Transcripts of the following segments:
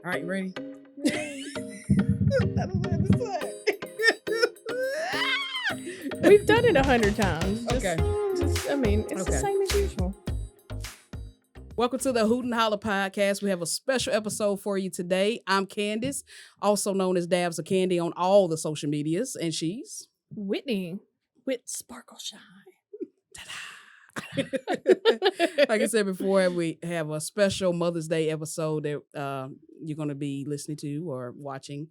All right, you ready? I don't know what to say. We've done it 100 times. Okay. It's the same as usual. Welcome to the Hoot and Holla podcast. We have a special episode for you today. I'm Candace, also known as Dabs of Candy on all the social medias, and she's Whitney with Sparkle Shine. Like I said before, we have a special Mother's Day episode that you're going to be listening to or watching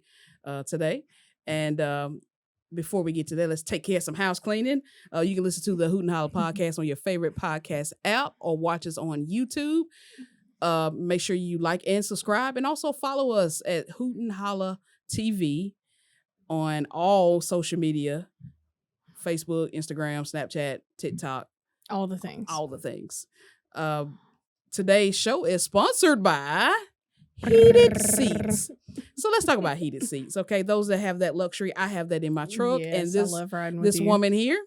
today. And before we get to that, let's take care of some house cleaning. You can listen to the Hoot and Holla podcast on your favorite podcast app or watch us on YouTube. Make sure you like and subscribe, and also follow us at Hoot and Holla TV on all social media: Facebook, Instagram, Snapchat, TikTok. All the things. All the things. Today's show is sponsored by Heated Seats. So let's talk about heated seats, okay? Those that have that luxury, I have that in my truck. Yes, and this, I love riding with this you. woman here,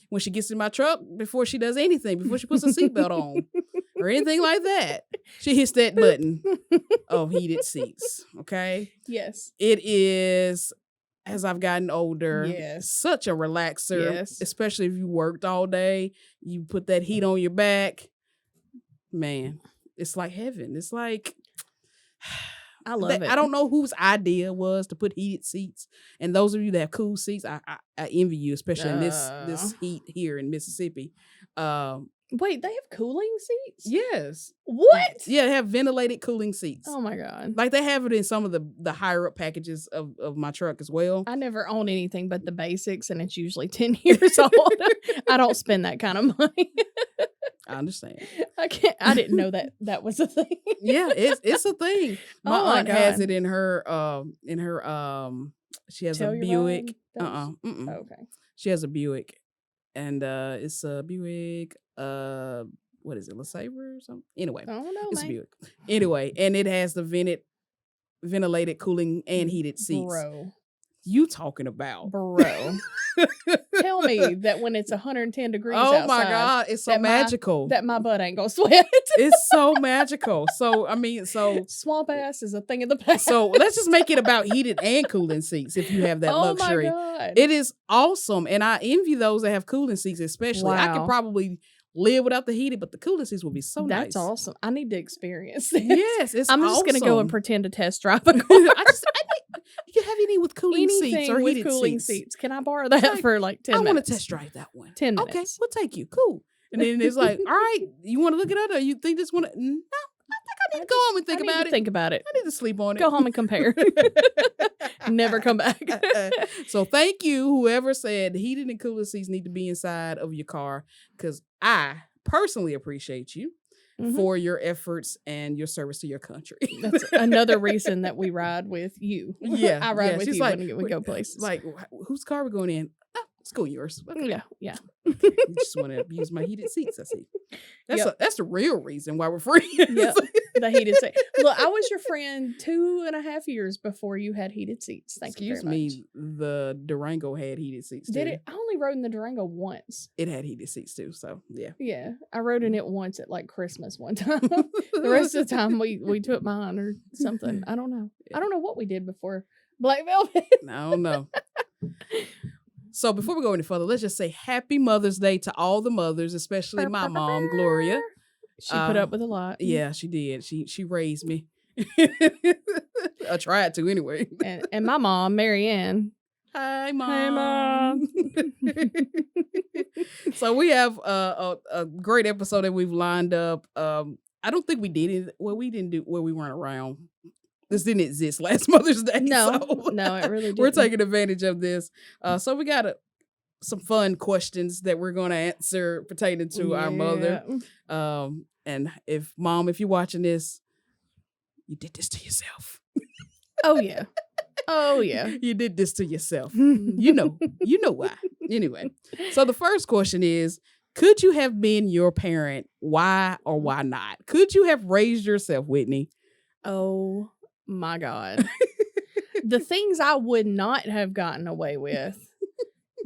when she gets in my truck, before she does anything, before she puts a seatbelt on or anything like that, she hits that button of heated seats, okay? Yes. It is, as I've gotten older, Yes. such a relaxer, Yes. especially if you worked all day. You put that heat on your back. Man, it's like heaven. It's like, I love it. I don't know whose idea was to put heated seats. And those of you that have cool seats, I envy you, especially in this heat here in Mississippi. Wait, they have cooling seats? Yes. What? Yeah, they have ventilated cooling seats. Oh my God. Like they have it in some of the higher up packages of my truck as well. I never own anything but the basics, and it's usually 10 years old. I don't spend that kind of money. I understand. I didn't know that was a thing. Yeah, it's a thing. My Oh my aunt has God. it in her she has Tell a your Buick. ride? Mm-mm. Oh, okay. She has a Buick. And it's a Buick, what is it, LeSabre or something? Anyway, I don't know, it's a man. Buick. Anyway, and it has the ventilated cooling and heated seats. Bro. You talking about? Bro. Tell me that when it's 110 degrees Oh outside, my God, it's so that magical. that my butt ain't gonna sweat. It's so magical. So I mean, so Swamp ass is a thing of the past. so let's just make it about heated and cooling seats if you have that luxury. Oh my God. It is awesome, and I envy those that have cooling seats, especially. I could Wow. probably live without the heated, but the cooling seats would be so That's nice. awesome. I need to experience this. Yes, it's I'm just gonna go and awesome. pretend to test drive a car. You have any with cooling seats Anything or with heated cooling seats? Can I borrow that Like, for like 10 I minutes? want to test drive that one. 10 Okay, minutes. we'll take you. Cool. And then it's like, all right, you want to look it up, or you think this one? No, I think I need to go home and think I need about to it. Think about it. I need to sleep on it. Go home and compare. Never come back. So thank you, whoever said heated and cooling seats need to be inside of your car, because I personally appreciate you Mhm. for your efforts and your service to your country. That's another reason that we ride with you. Yeah, I ride yeah. with She's you like, when we go places. Like, whose car are we going in? Oh, let's go yours. Okay. Yeah. You just want to use my heated seats. I see. Yep. That's the real reason why we're friends. Yep. The heated seat. Look, I was your friend 2.5 years before you had heated seats. Thank you Excuse very much. me, the Durango had heated seats Did too. it? I only rode in the Durango once. It had heated seats too. So yeah. Yeah, I rode in it once at like Christmas one time. The rest of the time we took mine or something. I don't know. I don't know what we did before Black Velvet. I don't know. So before we go any further, let's just say Happy Mother's Day to all the mothers, especially my mom, Gloria. She put up with a lot. Yeah, she did. She raised me. I tried to anyway. And my mom, Marianne. Hi, Mom. Hey, Mom. So we have a great episode that we've lined up. I don't think we did it. Well, we didn't do. Well, we weren't around. This didn't exist last Mother's Day. No, so no, it really didn't. we're taking advantage of this. So we got some fun questions that we're going to answer pertaining to our mother. And if you're watching this, you did this to yourself. Oh yeah. Oh yeah. You did this to yourself. You know why. Anyway, so the first question is, could you have been your parent? Why or why not? Could you have raised yourself, Whitney? Oh my God. The things I would not have gotten away with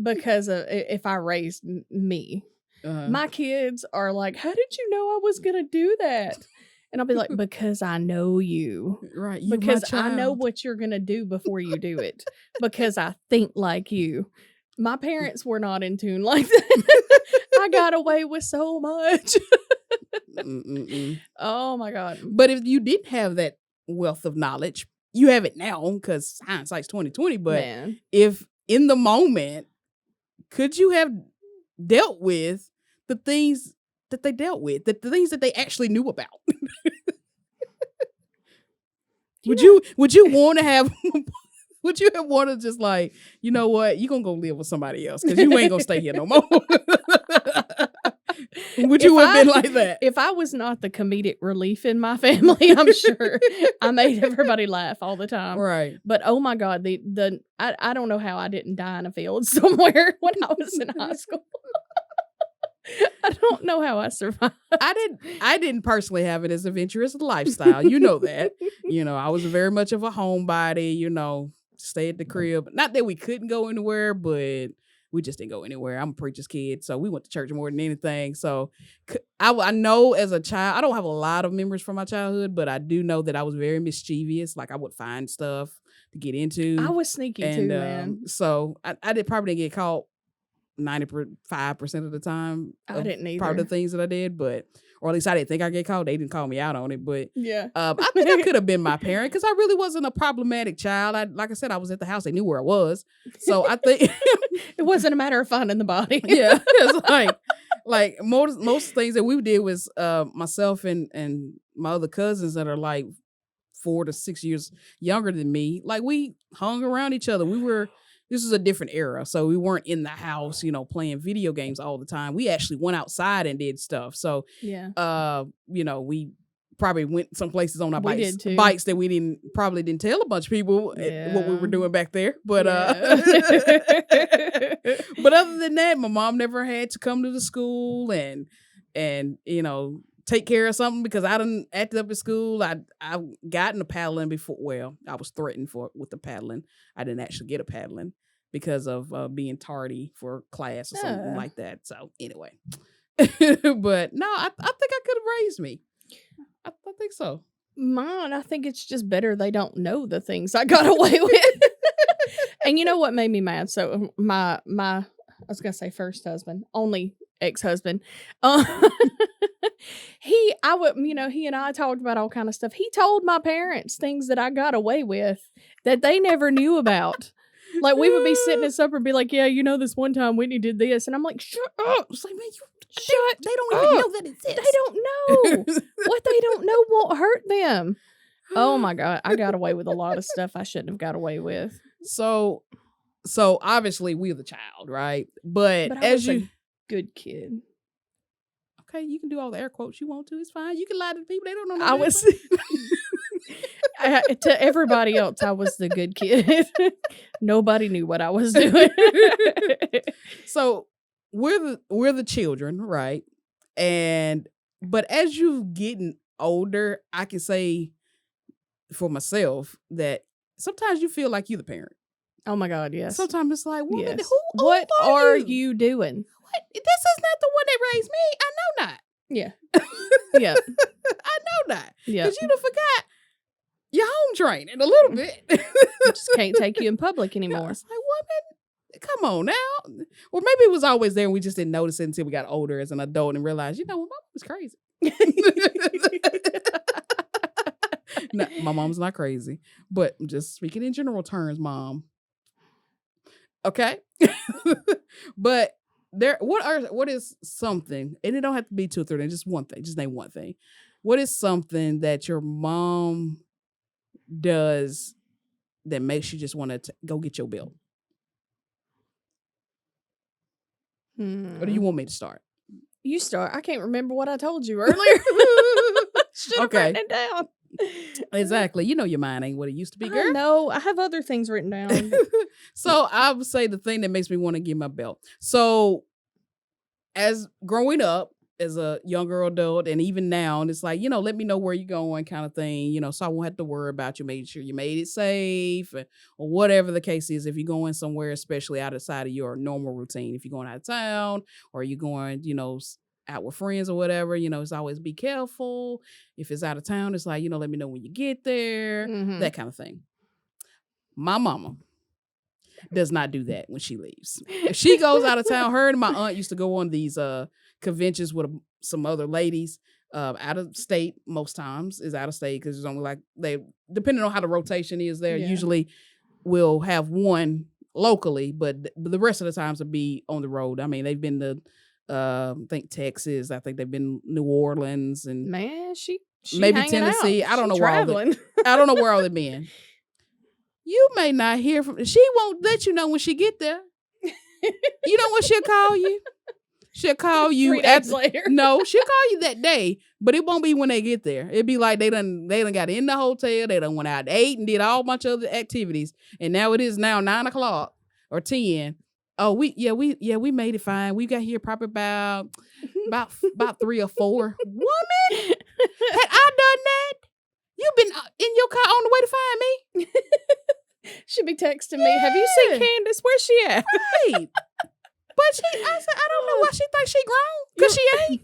because of if I raised me. My kids are like, how did you know I was going to do that? And I'll be like, because I know you. Right. You Because my I know child. what you're going to do before you do it. Because I think like you. My parents were not in tune like that. I got away with so much. Oh my God. But if you didn't have that wealth of knowledge, you have it now because hindsight's 2020. But Man. if in the moment, could you have dealt with the things that they dealt with, the things that they actually knew about? Would you want to have? Would you have wanted just like, you know what, you gonna go live with somebody else because you ain't gonna stay here no more? Would you have been like that? If I was not the comedic relief in my family, I'm sure I made everybody laugh all the time. Right. But oh my God, I don't know how I didn't die in a field somewhere when I was in high school. I don't know how I survived. I didn't personally have it as adventurous lifestyle. You know that. You know, I was very much of a homebody, you know, stay at the crib. Not that we couldn't go anywhere, but we just didn't go anywhere. I'm a preacher's kid, so we went to church more than anything. So I know as a child, I don't have a lot of memories from my childhood, but I do know that I was very mischievous. Like I would find stuff to get into. I was sneaky too, man. So I probably didn't get caught 95% of the time. I didn't either. Probably the things that I did, but or at least I didn't think I get caught. They didn't call me out on it, but yeah, I think I could have been my parent because I really wasn't a problematic child. Like I said, I was at the house; they knew where I was, so I think it wasn't a matter of finding the body. Yeah, it's like most things that we did was myself and my other cousins that are like 4 to 6 years younger than me. Like we hung around each other. This is a different era, so we weren't in the house, you know, playing video games all the time. We actually went outside and did stuff. So, yeah, you know, we probably went some places on our We bikes, did too. bikes that we probably didn't tell a bunch of people what we Yeah. were doing back there. But Yeah. but other than that, my mom never had to come to the school and you know, take care of something because I done acted up at school. I gotten a paddling before. Well, I was threatened with the paddling. I didn't actually get a paddling because of being tardy for class or something like that. So anyway, but no, I think I could have raised me. I think so. Mine, I think it's just better they don't know the things I got away with. And you know what made me mad? So my I was gonna say first husband, only ex-husband. He and I talked about all kind of stuff. He told my parents things that I got away with that they never knew about. Like we would be sitting at supper and be like, yeah, you know, this one time Whitney did this. And I'm like, shut up. It's like, man, Shut they don't up. even know that exists. They don't know. What they don't know won't hurt them. Oh my God. I got away with a lot of stuff I shouldn't have got away with. So obviously we're the child, right? But I as was a you good kid. okay, you can do all the air quotes you want to. It's fine. You can lie to the people. They don't know. I was to everybody else, I was the good kid. Nobody knew what I was doing. So we're the children, right? But as you getting older, I can say for myself that sometimes you feel like you're the parent. Oh my God, yes. Sometimes it's like, woman, Yes. who What are you doing? What? This is not the one that raised me. I know not. Yeah. Yeah. I know not. Yeah. Because you done forgot your home training a little bit. Just can't take you in public anymore. It's like, woman, come on now. Or maybe it was always there and we just didn't notice it until we got older as an adult and realized, you know, my mom was crazy. No, my mom's not crazy, but I'm just speaking in general terms, mom. Okay. But what is something, and it don't have to be 2 or 3, just one thing, just name one thing. What is something that your mom does that makes you just want to go get your belt? Or do you want me to start? You start. I can't remember what I told you earlier. Should have written it down. Exactly. You know your mind ain't what it used to be, girl. No, I have other things written down. So I would say the thing that makes me want to get my belt. So as growing up as a younger adult and even now, and it's like, you know, let me know where you're going kind of thing, you know, so I won't have to worry about you, making sure you made it safe or whatever the case is. If you're going somewhere, especially outside of your normal routine, if you're going out of town or you're going, you know, out with friends or whatever, it's always be careful. If it's out of town, it's like, let me know when you get there, that kind of thing. My mama does not do that when she leaves. If she goes out of town, her and my aunt used to go on these conventions with some other ladies out of state. Most times is out of state because it's only like they, depending on how the rotation is there, usually will have one locally, but the rest of the times will be on the road. I mean, they've been to I think Texas. I think they've been New Orleans and man, she maybe Tennessee. I don't know traveling. I don't know where all they've been. You may not hear from. She won't let you know when she get there. You know what she'll call you? She'll call you 3 days later. No, she'll call you that day, but it won't be when they get there. It'd be like they done got in the hotel. They done went out, ate, and did a whole bunch of other activities. And now it is now 9:00 or 10. Oh, we made it fine. We got here probably about 3 or 4. Woman, had I done that? You've been in your car on the way to find me. She'd be texting me, have you seen Candace? Where's she at? Right. But I said, I don't know why she thinks she grown. Because she ain't.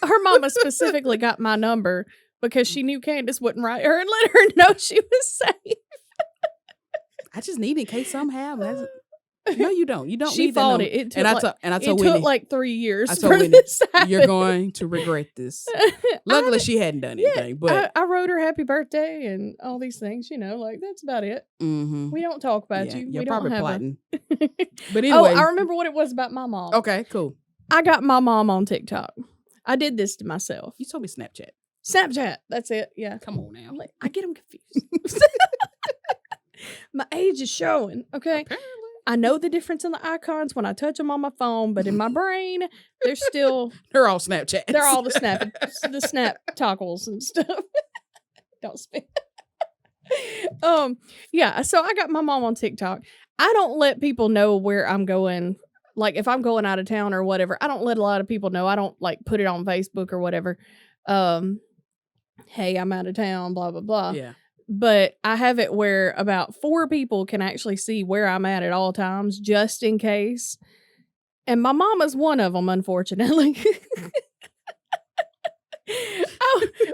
Her mama specifically got my number because she knew Candace wouldn't write her and let her know she was safe. I just need it in case something happens. No, you don't. You don't she need that fought number. it. It took and I told Whitney, took like 3 years I told for Whitney, this to happen. You're going to regret this. Luckily, she hadn't done anything. But I wrote her happy birthday and all these things, like that's about it. Mm-hmm. We don't talk about you. You're we probably don't have plotting. But anyway. I remember what it was about my mom. Okay, cool. I got my mom on TikTok. I did this to myself. You told me Snapchat. Snapchat. That's it. Yeah. Come on now. I get them confused. My age is showing. Okay. Apparently. I know the difference in the icons when I touch them on my phone, but in my brain, they're still. They're all Snapchats. They're all the snap toggles and stuff. Don't spit. Yeah. So I got my mom on TikTok. I don't let people know where I'm going. Like if I'm going out of town or whatever, I don't let a lot of people know. I don't like put it on Facebook or whatever. Hey, I'm out of town, blah, blah, blah. Yeah. But I have it where about 4 people can actually see where I'm at all times, just in case. And my mama's one of them, unfortunately.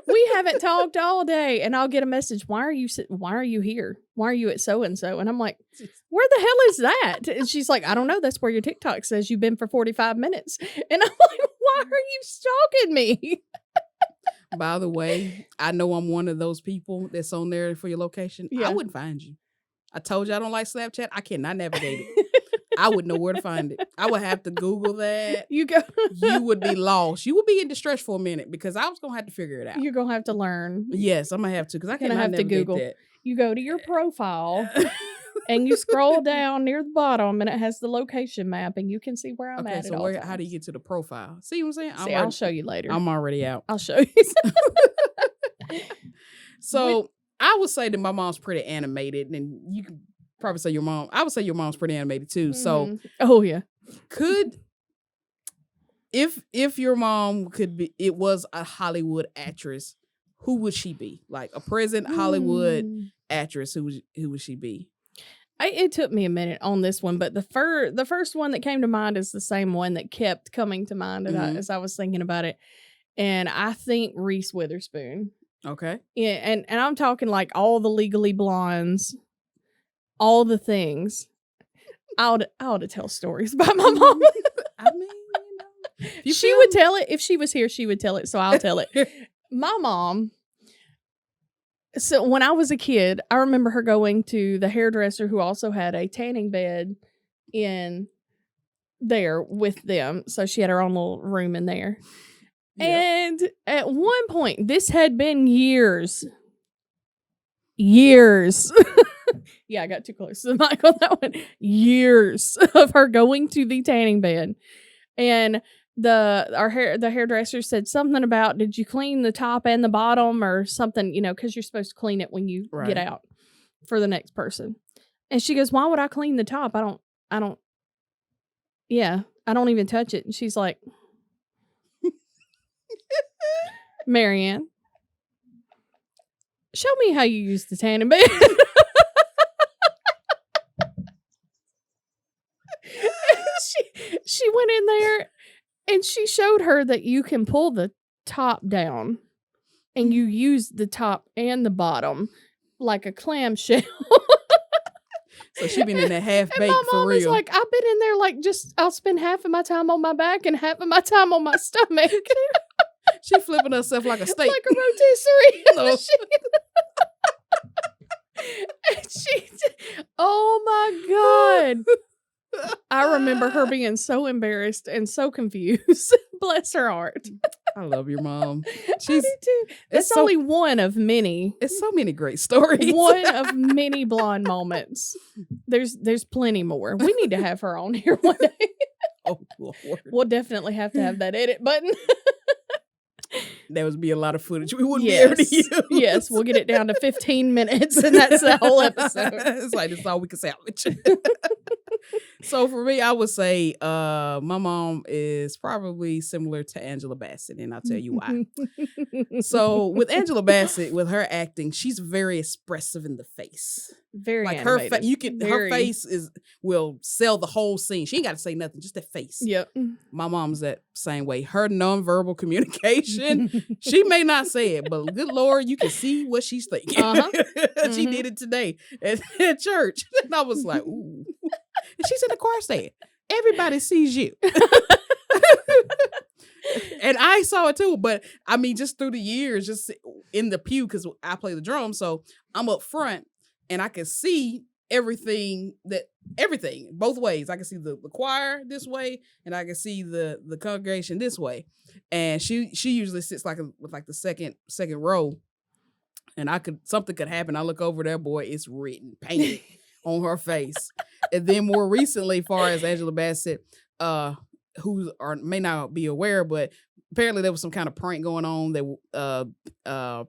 We haven't talked all day, and I'll get a message. Why are you here? Why are you at so and so? And I'm like, where the hell is that? And she's like, I don't know. That's where your TikTok says you've been for 45 minutes. And I'm like, why are you stalking me? By the way, I know I'm one of those people that's on there for your location. Yeah. I wouldn't find you. I told you I don't like Snapchat. I cannot navigate it. I wouldn't know where to find it. I would have to Google that. You would be lost. You would be in distress for a minute because I was going to have to figure it out. You're going to have to learn. Yes, I'm going to have to because I cannot have to navigate Google. that. You go to your profile and you scroll down near the bottom and it has the location map and you can see where I'm at. So how do you get to the profile? See what I'm saying? I'll show you later. I'm already out. I'll show you. So I would say that my mom's pretty animated, and you could probably say I would say your mom's pretty animated too. Mm-hmm. So oh yeah. If your mom it was a Hollywood actress, who would she be? Like a present Hollywood actress, who would she be? It took me a minute on this one, but the first one that came to mind is the same one that kept coming to mind as I was thinking about it. And I think Reese Witherspoon. Okay. Yeah, and I'm talking like all the Legally Blondes, all the things. I ought to tell stories about my mom. I mean, she would tell it. If she was here, she would tell it, so I'll tell it. My mom, so when I was a kid, I remember her going to the hairdresser who also had a tanning bed in there with them. So she had her own little room in there. Yep. And at one point, this had been years. Yeah, I got too close to the mic on that one. Years of her going to the tanning bed. And the hairdresser said something about, did you clean the top and the bottom or something, because you're supposed to clean it when you get out for the next person. And she goes, why would I clean the top? I don't even touch it. And she's like, Marianne, show me how you use the tanning bed. she went in there And she showed her that you can pull the top down and you use the top and the bottom like a clamshell. So she been in that half And baked my for mom is real. like, I've been in there like I'll spend half of my time on my back and half of my time on my stomach. She flipping herself like a steak. Like a rotisserie. No. Oh my God. I remember her being so embarrassed and so confused. Bless her heart. I love your mom. I do too. That's so- only one of many. It's so many great stories. One of many blonde moments. There's plenty more. We need to have her on here one day. Oh, Lord. We'll definitely have to have that edit button. There would be a lot of footage we wouldn't be able to use. Yes, we'll get it down to 15 minutes and that's the whole episode. It's like, that's all we can salvage. So for me, I would say my mom is probably similar to Angela Bassett, and I'll tell you why. So with Angela Bassett, with her acting, she's very expressive in the face. Very Like animated. her face will sell the whole scene. She ain't got to say nothing, just that face. Yep. My mom's that same way. Her nonverbal communication, she may not say it, but good Lord, you can see what she's thinking. Uh-huh. She did it today at church. And I was like, ooh. And she's in the choir saying, everybody sees you. And I saw it too. But I mean, just through the years, just in the pew, because I play the drums. So I'm up front and I can see everything both ways. I can see the choir this way and I can see the congregation this way. And she usually sits with the second row. And something could happen. I look over there, boy, it's written, painted on her face. And then more recently, far as Angela Bassett, who may not be aware, but apparently there was some kind of prank going on that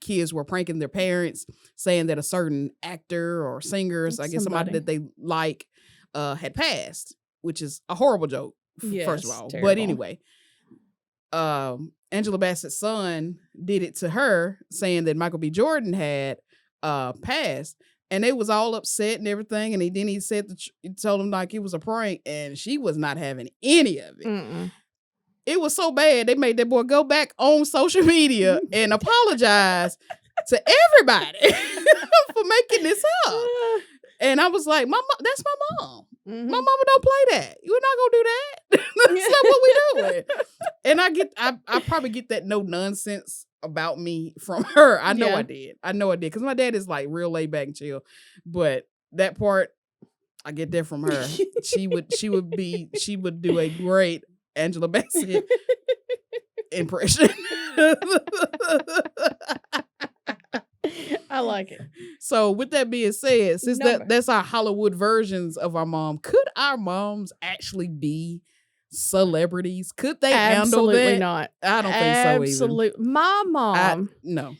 kids were pranking their parents, saying that a certain actor or singers, I guess somebody that they like, had passed, which is a horrible joke, first of all. Terrible. But anyway, Angela Bassett's son did it to her, saying that Michael B. Jordan had passed. And they was all upset and everything. And then he told him like it was a prank. And she was not having any of it. Mm-mm. It was so bad. They made that boy go back on social media and apologize to everybody for making this up. And I was like, that's my mom. Mm-hmm. My mama don't play that. You're not gonna do that. That's not what we doing. And I probably get that no nonsense about me from her. I know I did. Because my dad is like real laid back and chill. But that part, I get that from her. She would do a great Angela Bassett impression. I like it. So with that being said, since that's our Hollywood versions of our mom, could our moms actually be celebrities? Could they handle that? Absolutely not. I don't think so either. Absolutely. My mom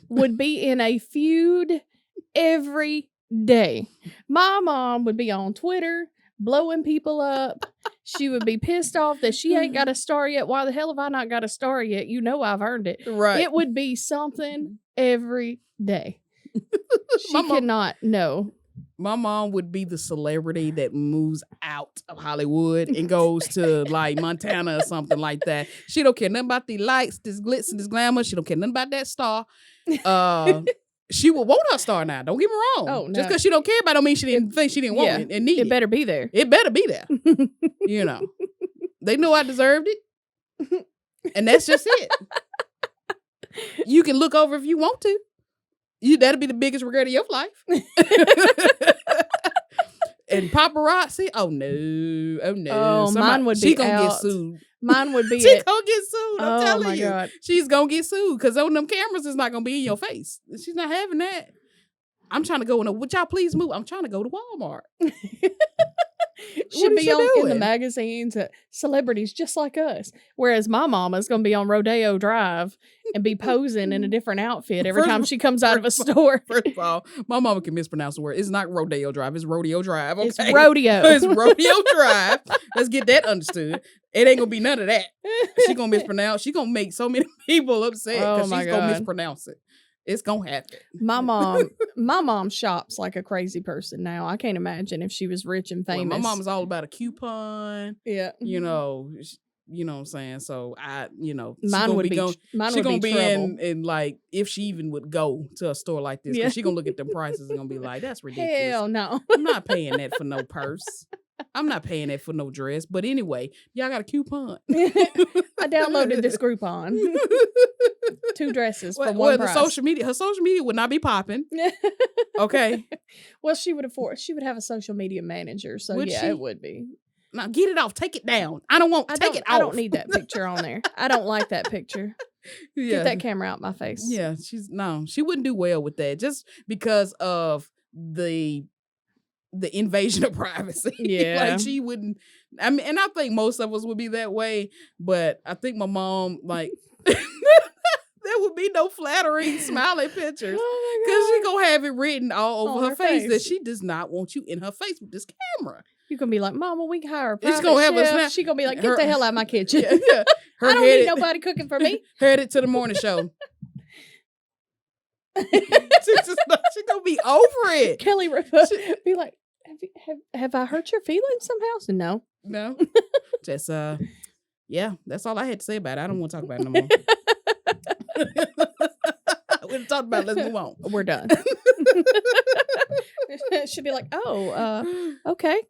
would be in a feud every day. My mom would be on Twitter blowing people up. She would be pissed off that she ain't got a star yet. Why the hell have I not got a star yet? You know I've earned it. Right. It would be something every day. She cannot know. My mom would be the celebrity that moves out of Hollywood and goes to like Montana or something like that. She don't care nothing about the lights, this glitz and this glamour. She don't care nothing about that star. She would want her star now. Don't get me wrong. Oh, no. Just because she don't care about it don't mean she didn't think she didn't want it and need it. It better be there. It better be there. You know. They knew I deserved it. And that's just it. You can look over if you want to. That'll be the biggest regret of your life. And paparazzi, oh no. Oh, mine would be She gonna out. get sued. Mine would be She gonna get sued. I'm Oh telling my you. God. She's gonna get sued because on them cameras is not gonna be in your face. She's not having that. I'm trying to go would y'all please move? I'm trying to go to Walmart. Should is be she in the doing? magazines, celebrities just like us. Whereas my mama's going to be on Rodeo Drive and be posing in a different outfit every time she comes out of a store. First of all, my mama can mispronounce the word. It's not Rodeo Drive. It's Rodeo Drive. Okay? It's rodeo. It's Rodeo Drive. Let's get that understood. It ain't going to be none of that. She going to mispronounce. She going to make so many people upset because she's going to mispronounce it. It's gonna happen. My mom shops like a crazy person now. I can't imagine if she was rich and famous. Well, my mom's all about a coupon. Yeah. You know, You know what I'm saying? So Mine would be she gonna be trouble. in like, if she even would go to a store like this, Yeah. because she gonna look at them prices and gonna be like, that's ridiculous. Hell no. I'm not paying that for no purse. I'm not paying that for no dress. But anyway, y'all got a coupon. I downloaded this Groupon. 2 dresses for one price. Her social media would not be popping. Okay. Well, she would have a social media manager, so Would she? it would be. Now get it off. Take it down. I don't it off. I don't need that picture on there. I don't like that picture. Yeah. Get that camera out my face. Yeah, she wouldn't do well with that, just because of the invasion of privacy. Yeah. Like, she wouldn't. I mean, and I think most of us would be that way, but I think my mom, like, there would be no flattering, smiling pictures. Oh Because my she gonna have it written all over On her her face that face. she does not want you in her face with this camera. You gonna be like, Mama, we can hire a It's private gonna have a chef. snap- She gonna be like, get her- the hell out of my kitchen. Yeah. Her I don't headed, need nobody cooking for me. headed to the morning show. She gonna be over it. Kelly be like, have I hurt your feelings somehow? So, no. No. Just yeah, that's all I had to say about it. I don't want to talk about it no more. We done talked about it. Let's move on. We're done. She'd be like, oh, okay.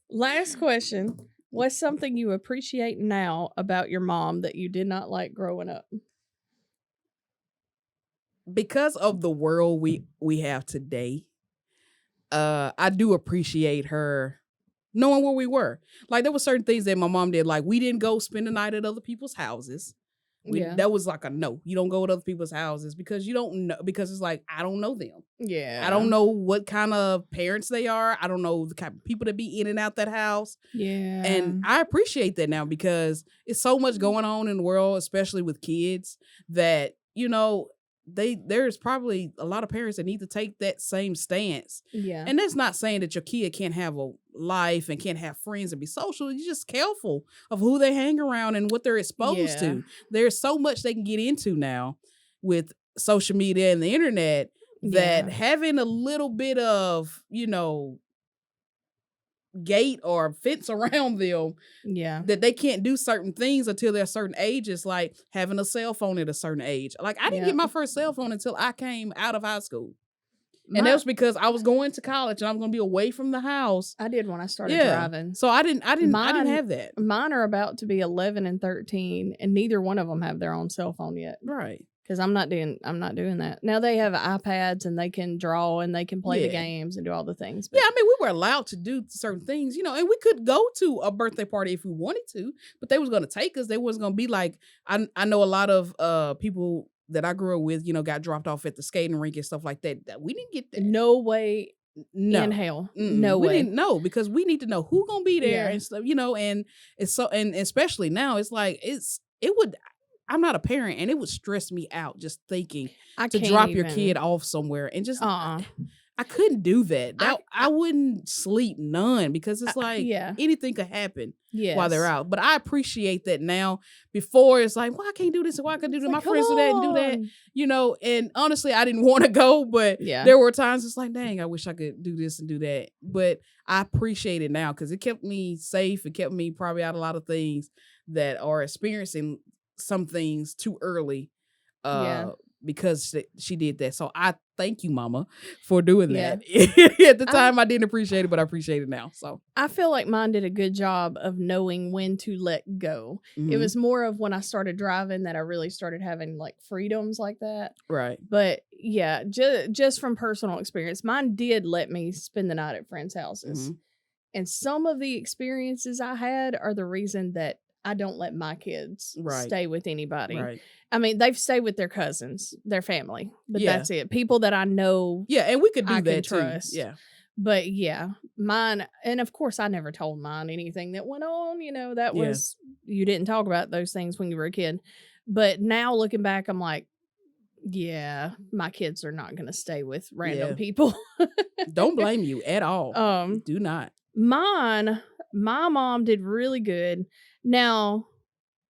Last question. What's something you appreciate now about your mom that you did not like growing up? Because of the world we have today, I do appreciate her knowing where we were. Like, there were certain things that my mom did. Like, we didn't go spend the night at other people's houses. That was like a no. You don't go at other people's houses because you don't know, because it's like, I don't know them. Yeah. I don't know what kind of parents they are. I don't know the kind of people that be in and out that house. Yeah. And I appreciate that now, because it's so much going on in the world, especially with kids, that, there's probably a lot of parents that need to take that same stance. Yeah. And that's not saying that your kid can't have a life and can't have friends and be social. You're just careful of who they hang around and what they're exposed to. There's so much they can get into now with social media and the internet, that having a little bit of, gate or fence around them, that they can't do certain things until they're a certain ages, like having a cell phone at a certain age. Like, I didn't get my first cell phone until I came out of high school. And that was because I was going to college and I was going to be away from the house. I did when I started driving. So I didn't have that. Mine are about to be 11 and 13, and neither one of them have their own cell phone yet. Right. Because I'm not doing that. Now they have iPads and they can draw and they can play the games and do all the things. But. Yeah, I mean, we were allowed to do certain things, and we could go to a birthday party if we wanted to, but they was going to take us. They wasn't going to be like, I know a lot of people that I grew up with, got dropped off at the skating rink and stuff like that. We didn't get that. No way. No. In hell. Mm-mm. No way. We didn't know, because we need to know who gonna be there and stuff, and it's so, and especially now, it's like, I'm not a parent, and it would stress me out just thinking to drop your kid off somewhere and just I couldn't do that. I wouldn't sleep none, because it's like anything could happen while they're out. But I appreciate that now. Before, it's like, well, I can't do this and why I can do that. My friends do that and do that. And honestly, I didn't want to go, but there were times it's like, dang, I wish I could do this and do that. But I appreciate it now, because it kept me safe. It kept me probably out of a lot of things that are experiencing some things too early. Because she did that. So I thank you, Mama, for doing that. At the time, I didn't appreciate it, but I appreciate it now. So I feel like mine did a good job of knowing when to let go. Mm-hmm. It was more of when I started driving that I really started having like freedoms like that. Right. But yeah, just from personal experience, mine did let me spend the night at friends' houses. Mm-hmm. And some of the experiences I had are the reason that I don't let my kids stay with anybody. Right. I mean, they've stayed with their cousins, their family, but that's it. People that I know. Yeah, and we could do that trust. Too. Yeah. But yeah, mine, and of course I never told mine anything that went on, that was, you didn't talk about those things when you were a kid. But now looking back, I'm like, yeah, my kids are not going to stay with random people. Don't blame you at all. Do not. My mom did really good. Now,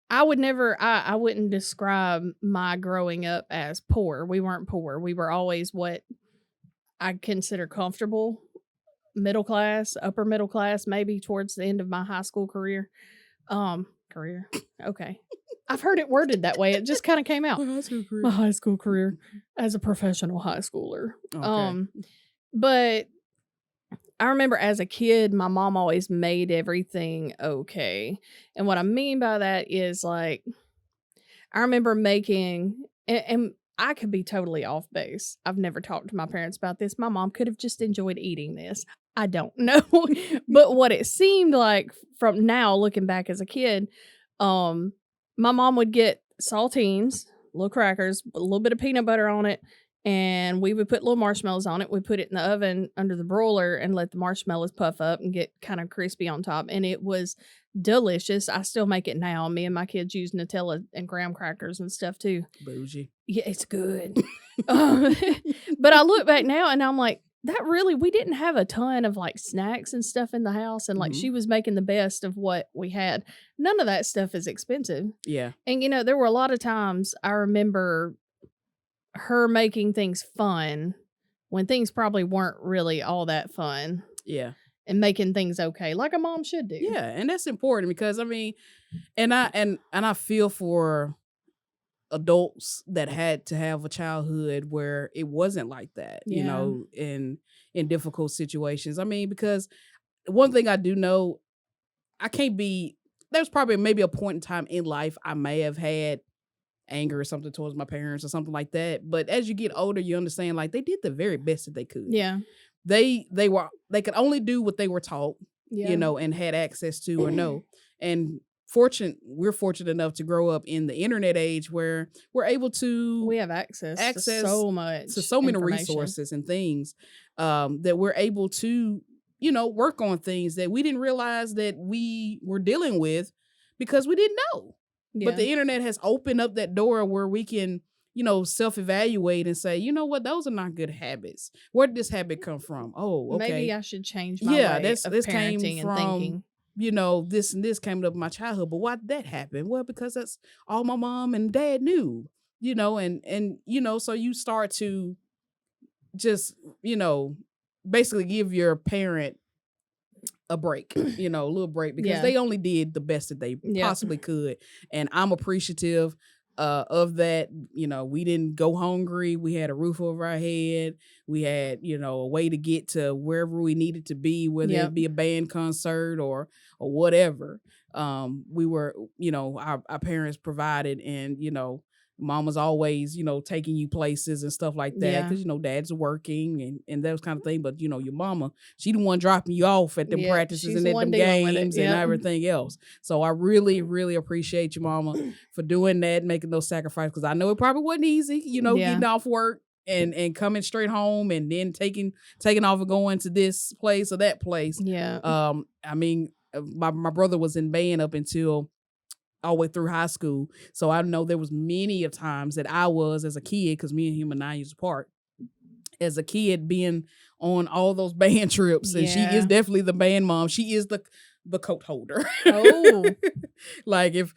I wouldn't describe my growing up as poor. We weren't poor. We were always what I consider comfortable. middle class, upper middle class, maybe towards the end of my high school career. Okay. I've heard it worded that way. It just kind of came out. My high school career as a professional high schooler. Okay. But I remember as a kid, my mom always made everything okay. And what I mean by that is like, I remember making, and I could be totally off base. I've never talked to my parents about this. My mom could have just enjoyed eating this. I don't know. But what it seemed like from now looking back as a kid, my mom would get saltines, little crackers, a little bit of peanut butter on it, and we would put little marshmallows on it. We put it in the oven under the broiler and let the marshmallows puff up and get kind of crispy on top. And it was delicious. I still make it now. Me and my kids use Nutella and graham crackers and stuff too. Bougie. Yeah, it's good. But I look back now and I'm like, we didn't have a ton of like snacks and stuff in the house. And like she was making the best of what we had. None of that stuff is expensive. Yeah. And there were a lot of times I remember her making things fun when things probably weren't really all that fun. Yeah. And making things okay, like a mom should do. Yeah, and that's important because I mean, and I feel for adults that had to have a childhood where it wasn't like that, in difficult situations. I mean, because one thing I do know, there's probably maybe a point in time in life I may have had anger or something towards my parents or something like that. But as you get older, you understand like they did the very best that they could. Yeah. They could only do what they were taught, Yeah. and had access to or know. And we're fortunate enough to grow up in the internet age where we're able to we have access to so much to so many information. resources and things that we're able to, work on things that we didn't realize that we were dealing with because we didn't know. Yeah. But the internet has opened up that door where we can, self-evaluate and say, you know what, those are not good habits. Where did this habit come from? Oh, okay. Maybe I should change my way of this parenting came and thinking. This and this came up in my childhood. But why did that happen? Well, because that's all my mom and dad knew, and so you start to just, basically give your parent a break, a little break, because they only did the best that they possibly could. And I'm appreciative of that. We didn't go hungry. We had a roof over our head. We had, a way to get to wherever we needed to be, whether it be a band concert or whatever. We were, our parents provided, and, mom was always, taking you places and stuff like that. Because, dad's working and those kind of thing. But, your mama, she the one dropping you off at them practices and at them games and everything else. So I really, really appreciate you, mama, for doing that, making those sacrifices. Because I know it probably wasn't easy, getting off work and coming straight home and then taking off and going to this place or that place. Yeah. I mean, my brother was in band up until all the way through high school. So I know there was many of times that I was, as a kid, because me and him are 9 years apart, as a kid being on all those band trips. And she is definitely the band mom. She is the coat holder. Oh. Like if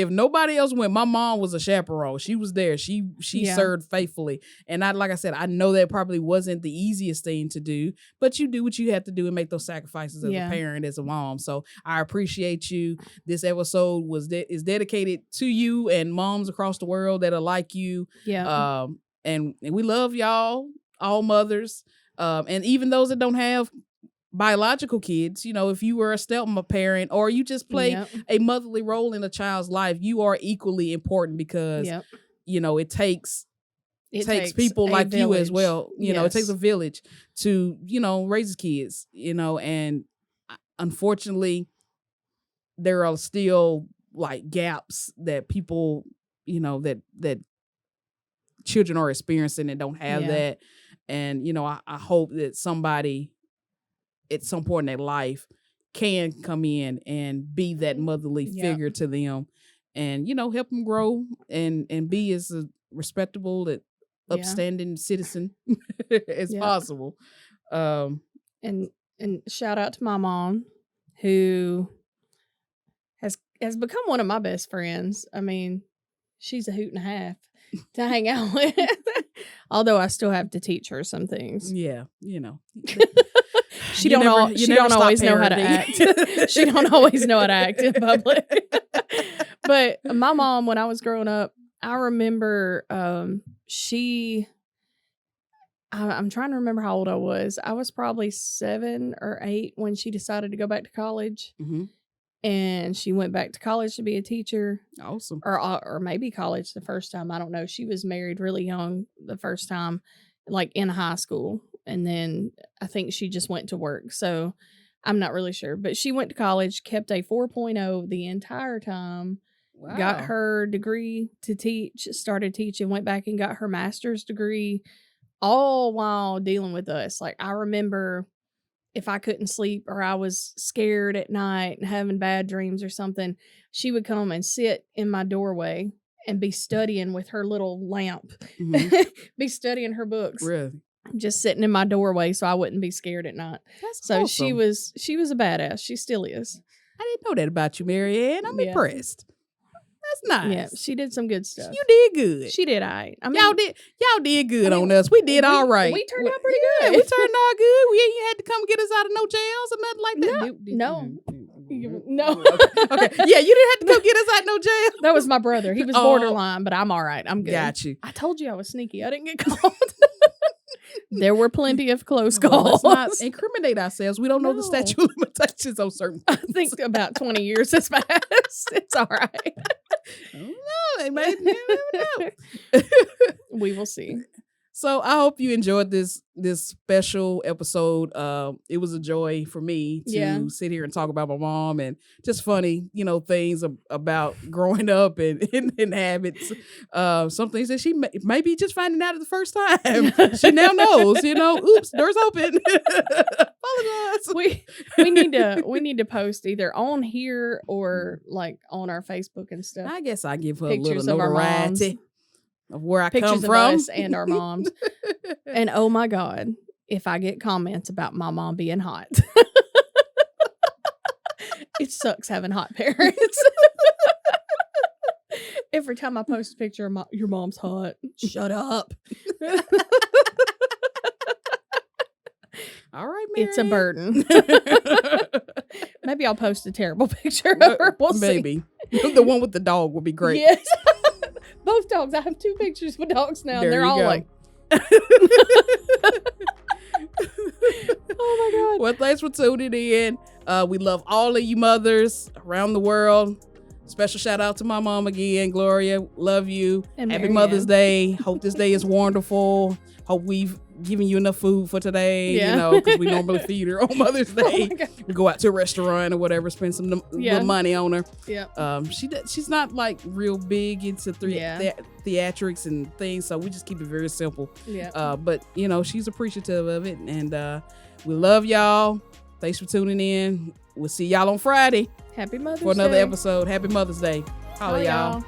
nobody else went, my mom was a chaperone. She was there. She served faithfully. And like I said, I know that probably wasn't the easiest thing to do, but you do what you have to do and make those sacrifices as a parent, as a mom. So I appreciate you. This episode is dedicated to you and moms across the world that are like you. Yeah. And we love y'all, all mothers. And even those that don't have biological kids, if you were a step parent or you just play a motherly role in a child's life, you are equally important because it takes people like you as well. It takes a village to raise kids, and unfortunately there are still like gaps that people that children are experiencing and don't have that. And I hope that somebody at some point in their life can come in and be that motherly figure to them and, help them grow and be as a respectable, upstanding citizen as possible. And shout out to my mom, who has become one of my best friends. I mean, she's a hoot and a half to hang out with. She You don't never- al- you she never don't stop always know how to parenting. act. She don't always know how to act in public. But my mom, when I was growing up, I remember I'm trying to remember how old I was. I was probably 7 or 8 when she decided to go back to college. Mm-hmm. And she went back to college to be a teacher, Awesome. or maybe college the first time. I don't know. She was married really young the first time, like in high school. And then I think she just went to work. So I'm not really sure. But she went to college, kept a 4.0 the entire time, Wow. got her degree to teach, started teaching, went back and got her master's degree, all while dealing with us. Like, I remember if I couldn't sleep or I was scared at night and having bad dreams or something, she would come and sit in my doorway and be studying with her little lamp, be studying her books, Really? just sitting in my doorway so I wouldn't be scared at night. That's So awesome. she was a badass. She still is. I didn't know that about you, Marianne. I'm Yeah. impressed. That's nice. Yeah, she did some good stuff. You did good. She did all right. I mean, y'all did good on us. We did all right. We turned out pretty Yeah, good. we turned out good. We ain't had to come get us out of no jails or nothing like that. No. Okay. Yeah, you didn't have to come get us out no jail. That was my brother. He was Oh. borderline, but I'm all right. I'm good. Got you. I told you I was sneaky. I didn't get caught. There were plenty of close Well, calls. let's not incriminate ourselves. We don't know the No. statute of limitations on certain I things. think about 20 years has passed. It's all right. I don't know. They may you never know. We will see. So I hope you enjoyed this special episode. It was a joy for me to sit here and talk about my mom and just funny, things about growing up and habits. Some things that she may be just finding out at the first time. She now knows, oops, door's open. Apologize. We need to post either on here or like on our Facebook and stuff. I guess I give her Pictures a little of our moms. notoriety of where I Pictures come of from. us and our moms. And oh my God, if I get comments about my mom being hot. It sucks having hot parents. Every time I post a picture of your mom's hot. Shut up. All right, Mary. It's a burden. Maybe I'll post a terrible picture of her. We'll Maybe. The one with the dog would be great. See. Yes. Both dogs. I have 2 pictures with dogs now. There They're you all go. like, oh my God. Well, thanks for tuning in. We love all of you mothers around the world. Special shout out to my mom again, Gloria. Love you. And Happy Marianne. Mother's Day. Hope this day is wonderful. Hope we've given you enough food for today. Yeah. Because we normally feed her on Mother's Oh Day. my God. We go out to a restaurant or whatever, spend some little money on her. Yeah. She's not like real big into Yeah. theatrics and things, so we just keep it very simple. Yeah. But she's appreciative of it, and we love y'all. Thanks for tuning in. We'll see y'all on Friday Happy Mother's Day. for another episode. Happy Mother's Day. Holla, y'all.